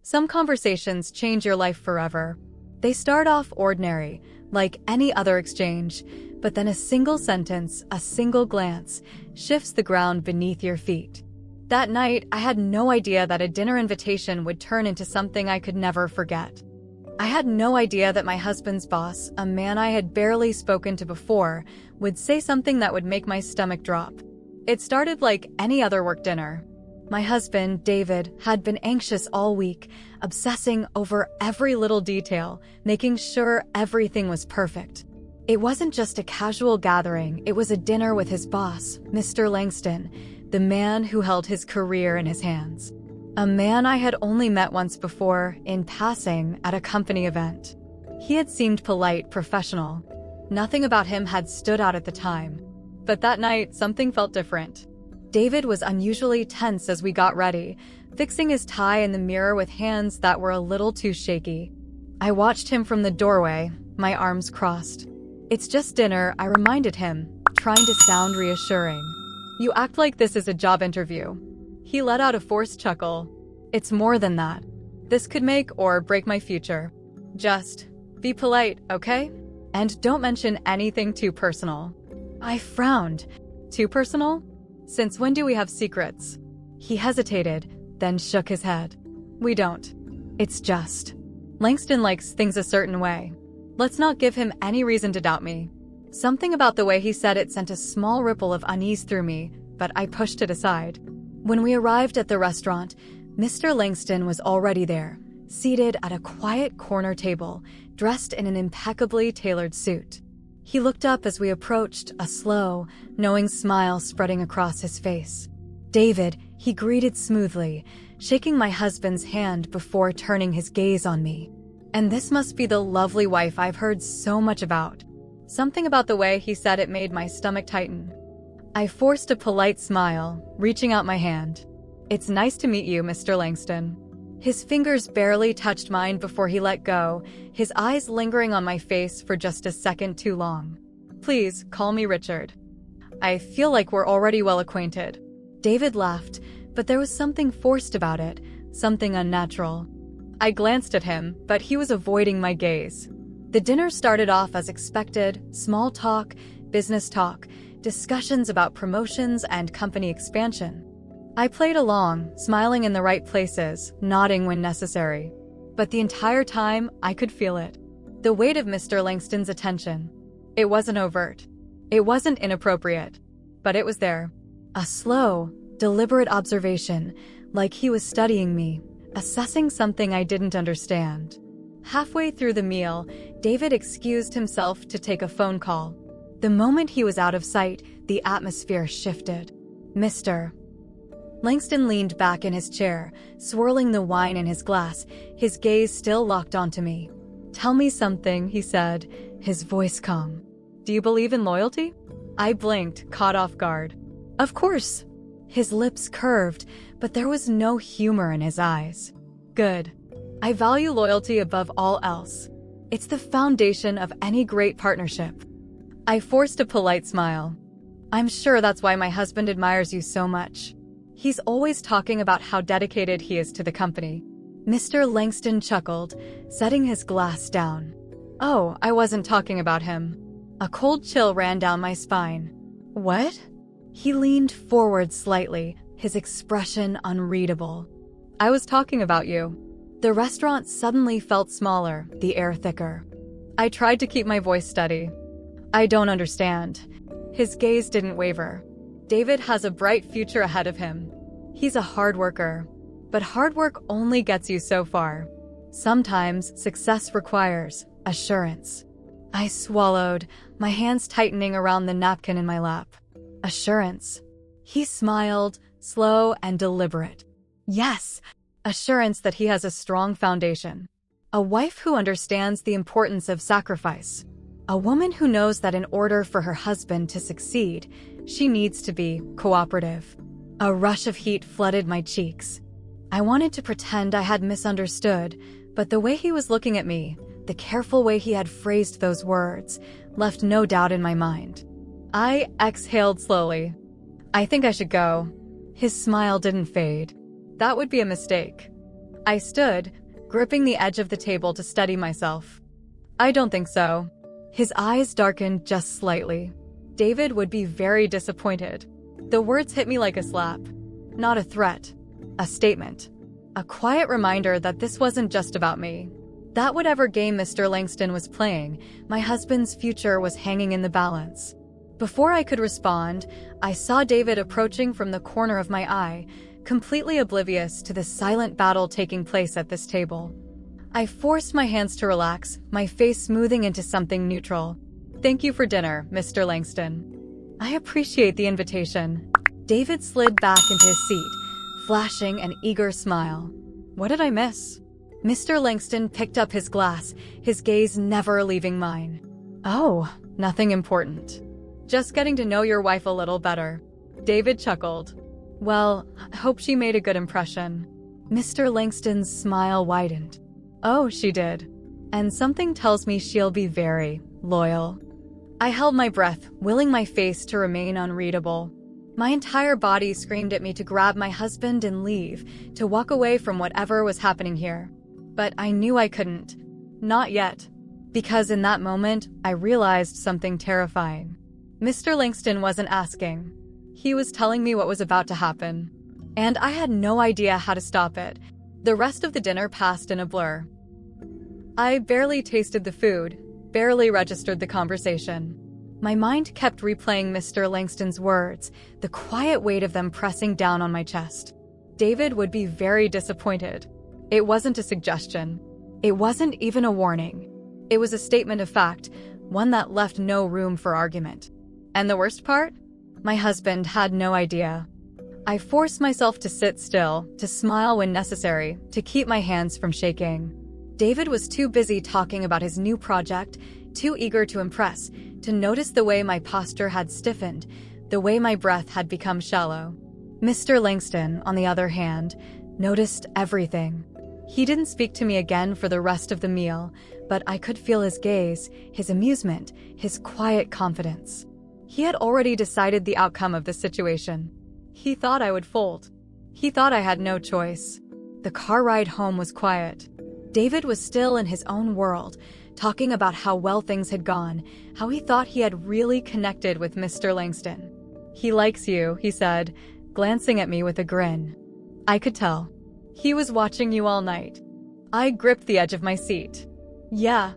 Some conversations change your life forever. They start off ordinary, like any other exchange, but then a single sentence, a single glance, shifts the ground beneath your feet. That night, I had no idea that a dinner invitation would turn into something I could never forget. I had no idea that my husband's boss, a man I had barely spoken to before, would say something that would make my stomach drop. It started like any other work dinner. My husband, David, had been anxious all week, obsessing over every little detail, making sure everything was perfect. It wasn't just a casual gathering, it was a dinner with his boss, Mr. Langston, the man who held his career in his hands. A man I had only met once before, in passing, at a company event. He had seemed polite, professional. Nothing about him had stood out at the time. But that night, something felt different. David was unusually tense as we got ready, fixing his tie in the mirror with hands that were a little too shaky. I watched him from the doorway, my arms crossed. "It's just dinner," I reminded him, trying to sound reassuring. "You act like this is a job interview." He let out a forced chuckle. "It's more than that. This could make or break my future. Just be polite, okay? And don't mention anything too personal." I frowned. "Too personal? Since when do we have secrets?" He hesitated, then shook his head. "We don't. It's just Langston likes things a certain way. Let's not give him any reason to doubt me." Something about the way he said it sent a small ripple of unease through me, but I pushed it aside. When we arrived at the restaurant, Mr. Langston was already there, seated at a quiet corner table, dressed in an impeccably tailored suit. He looked up as we approached, a slow, knowing smile spreading across his face. "David," he greeted smoothly, shaking my husband's hand before turning his gaze on me. "And this must be the lovely wife I've heard so much about." Something about the way he said it made my stomach tighten. I forced a polite smile, reaching out my hand. "It's nice to meet you, Mr. Langston." His fingers barely touched mine before he let go, his eyes lingering on my face for just a second too long. "Please, call me Richard. I feel like we're already well acquainted." David laughed, but there was something forced about it, something unnatural. I glanced at him, but he was avoiding my gaze. The dinner started off as expected, small talk, business talk, discussions about promotions and company expansion. I played along, smiling in the right places, nodding when necessary. But the entire time, I could feel it. The weight of Mr. Langston's attention. It wasn't overt. It wasn't inappropriate. But it was there. A slow, deliberate observation, like he was studying me, assessing something I didn't understand. Halfway through the meal, David excused himself to take a phone call. The moment he was out of sight, the atmosphere shifted. "Mr. Langston leaned back in his chair, swirling the wine in his glass, his gaze still locked onto me. "Tell me something," he said, his voice calm. "Do you believe in loyalty?" I blinked, caught off guard. "Of course." His lips curved, but there was no humor in his eyes. "Good. I value loyalty above all else. It's the foundation of any great partnership." I forced a polite smile. "I'm sure that's why my husband admires you so much. He's always talking about how dedicated he is to the company." Mr. Langston chuckled, setting his glass down. "Oh, I wasn't talking about him." A cold chill ran down my spine. "What?" He leaned forward slightly, his expression unreadable. "I was talking about you." The restaurant suddenly felt smaller, the air thicker. I tried to keep my voice steady. "I don't understand." His gaze didn't waver. "David has a bright future ahead of him. He's a hard worker. But hard work only gets you so far. Sometimes success requires assurance." I swallowed, my hands tightening around the napkin in my lap. Assurance. He smiled, slow and deliberate. Yes, assurance that he has a strong foundation. A wife who understands the importance of sacrifice. A woman who knows that in order for her husband to succeed, she needs to be cooperative. A rush of heat flooded my cheeks. I wanted to pretend I had misunderstood, but the way he was looking at me, the careful way he had phrased those words, left no doubt in my mind. I exhaled slowly. "I think I should go." His smile didn't fade. "That would be a mistake." I stood, gripping the edge of the table to steady myself. I don't think so. His eyes darkened just slightly. David would be very disappointed. The words hit me like a slap. Not a threat. A statement. A quiet reminder that this wasn't just about me. That whatever game Mr. Langston was playing, my husband's future was hanging in the balance. Before I could respond, I saw David approaching from the corner of my eye, completely oblivious to the silent battle taking place at this table. I forced my hands to relax, my face smoothing into something neutral. Thank you for dinner, Mr. Langston. I appreciate the invitation. David slid back into his seat, flashing an eager smile. What did I miss? Mr. Langston picked up his glass, his gaze never leaving mine. Oh, nothing important. Just getting to know your wife a little better. David chuckled. Well, I hope she made a good impression. Mr. Langston's smile widened. Oh, she did. And something tells me she'll be very loyal. I held my breath, willing my face to remain unreadable. My entire body screamed at me to grab my husband and leave, to walk away from whatever was happening here. But I knew I couldn't. Not yet. Because in that moment, I realized something terrifying. Mr. Langston wasn't asking. He was telling me what was about to happen. And I had no idea how to stop it. The rest of the dinner passed in a blur. I barely tasted the food, barely registered the conversation. My mind kept replaying Mr. Langston's words, the quiet weight of them pressing down on my chest. David would be very disappointed. It wasn't a suggestion. It wasn't even a warning. It was a statement of fact, one that left no room for argument. And the worst part? My husband had no idea. I forced myself to sit still, to smile when necessary, to keep my hands from shaking. David was too busy talking about his new project, too eager to impress, to notice the way my posture had stiffened, the way my breath had become shallow. Mr. Langston, on the other hand, noticed everything. He didn't speak to me again for the rest of the meal, but I could feel his gaze, his amusement, his quiet confidence. He had already decided the outcome of the situation. He thought I would fold. He thought I had no choice. The car ride home was quiet. David was still in his own world, talking about how well things had gone, how he thought he had really connected with Mr. Langston. He likes you, he said, glancing at me with a grin. I could tell. He was watching you all night. I gripped the edge of my seat. Yeah,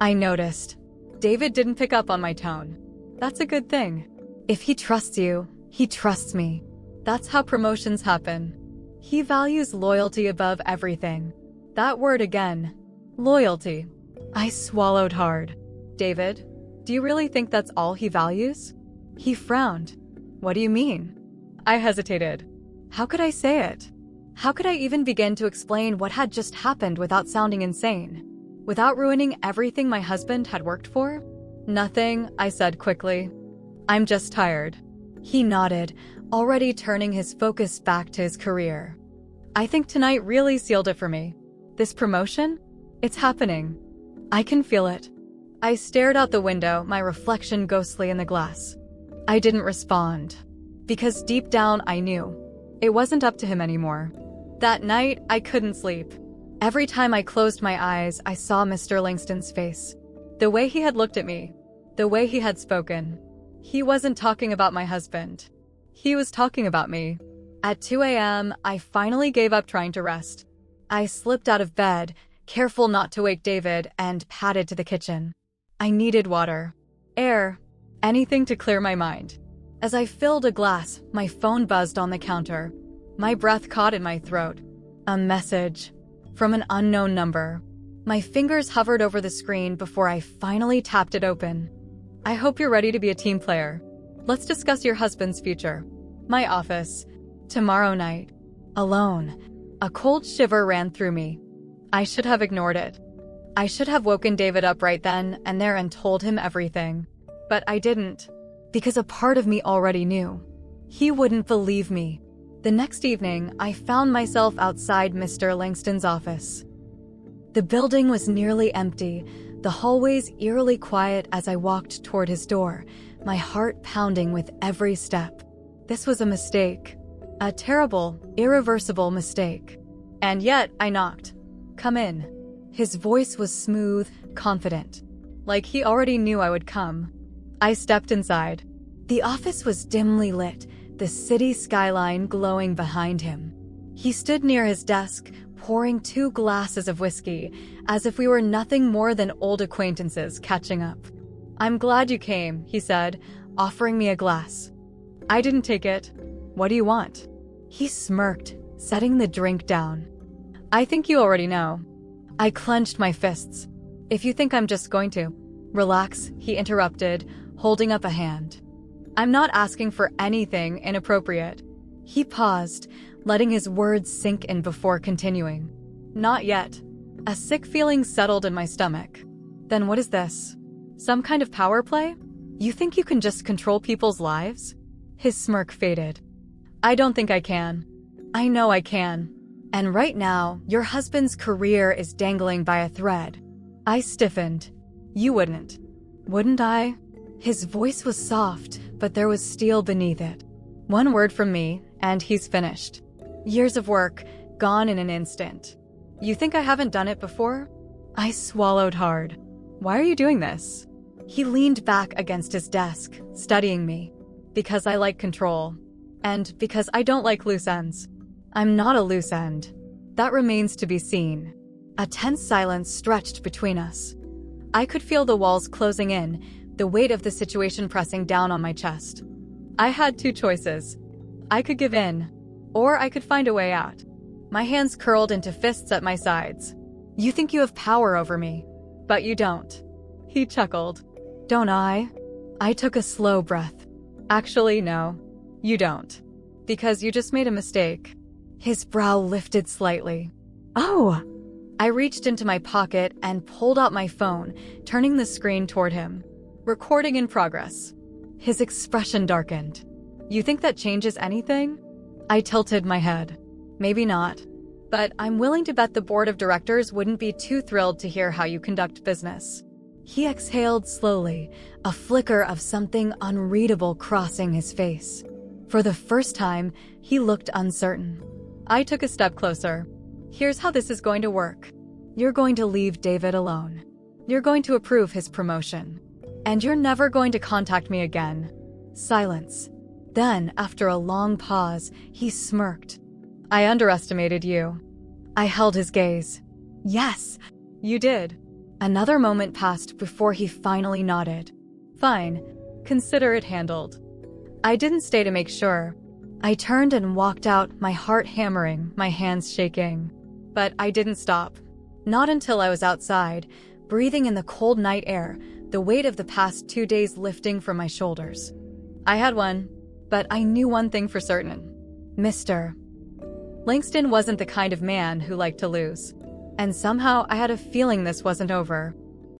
I noticed. David didn't pick up on my tone. That's a good thing. If he trusts you, he trusts me. That's how promotions happen. He values loyalty above everything. That word again. Loyalty. I swallowed hard. David, do you really think that's all he values? He frowned. What do you mean? I hesitated. How could I say it? How could I even begin to explain what had just happened without sounding insane? Without ruining everything my husband had worked for? Nothing, I said quickly. I'm just tired. He nodded, already turning his focus back to his career. I think tonight really sealed it for me. This promotion? It's happening. I can feel it. I stared out the window, my reflection ghostly in the glass. I didn't respond. Because deep down I knew. It wasn't up to him anymore. That night, I couldn't sleep. Every time I closed my eyes, I saw Mr. Langston's face. The way he had looked at me. The way he had spoken. He wasn't talking about my husband. He was talking about me. At 2 a.m., I finally gave up trying to rest. I slipped out of bed, careful not to wake David, and padded to the kitchen. I needed water, air, anything to clear my mind. As I filled a glass, my phone buzzed on the counter. My breath caught in my throat. A message from an unknown number. My fingers hovered over the screen before I finally tapped it open. I hope you're ready to be a team player. Let's discuss your husband's future. My office. Tomorrow night. Alone. A cold shiver ran through me. I should have ignored it. I should have woken David up right then and there and told him everything. But I didn't. Because a part of me already knew. He wouldn't believe me. The next evening, I found myself outside Mr. Langston's office. The building was nearly empty, the hallways eerily quiet as I walked toward his door, my heart pounding with every step. This was a mistake. A terrible, irreversible mistake. And yet, I knocked. "Come in." His voice was smooth, confident, like he already knew I would come. I stepped inside. The office was dimly lit, the city skyline glowing behind him. He stood near his desk, pouring 2 glasses of whiskey, as if we were nothing more than old acquaintances catching up. "I'm glad you came," he said, offering me a glass. I didn't take it. "What do you want?" He smirked, setting the drink down. "I think you already know." I clenched my fists. "If you think I'm just going to..." "Relax," he interrupted, holding up a hand. "I'm not asking for anything inappropriate." He paused, letting his words sink in before continuing. "Not yet." A sick feeling settled in my stomach. "Then what is this? Some kind of power play? You think you can just control people's lives?" His smirk faded. "I don't think I can." "I know I can. And right now, your husband's career is dangling by a thread." I stiffened. "You wouldn't." "Wouldn't I?" His voice was soft, but there was steel beneath it. "One word from me, and he's finished. Years of work, gone in an instant. You think I haven't done it before?" I swallowed hard. "Why are you doing this?" He leaned back against his desk, studying me. "Because I like control. And because I don't like loose ends." "I'm not a loose end." "That remains to be seen." A tense silence stretched between us. I could feel the walls closing in, the weight of the situation pressing down on my chest. I had 2 choices. I could give in, or I could find a way out. My hands curled into fists at my sides. "You think you have power over me, but you don't." He chuckled. "Don't I?" I took a slow breath. "Actually, no, you don't. Because you just made a mistake." His brow lifted slightly. "Oh!" I reached into my pocket and pulled out my phone, turning the screen toward him. "Recording in progress." His expression darkened. "You think that changes anything?" I tilted my head. "Maybe not. But I'm willing to bet the board of directors wouldn't be too thrilled to hear how you conduct business." He exhaled slowly, a flicker of something unreadable crossing his face. For the first time, he looked uncertain. I took a step closer. "Here's how this is going to work. You're going to leave David alone. You're going to approve his promotion. And you're never going to contact me again." Silence. Then, after a long pause, he smirked. "I underestimated you." I held his gaze. "Yes, you did." Another moment passed before he finally nodded. "Fine. Consider it handled." I didn't stay to make sure. I turned and walked out, my heart hammering, my hands shaking. But I didn't stop. Not until I was outside, breathing in the cold night air, the weight of the past 2 days lifting from my shoulders. I had one, but I knew one thing for certain. Mr. Langston wasn't the kind of man who liked to lose. And somehow I had a feeling this wasn't over.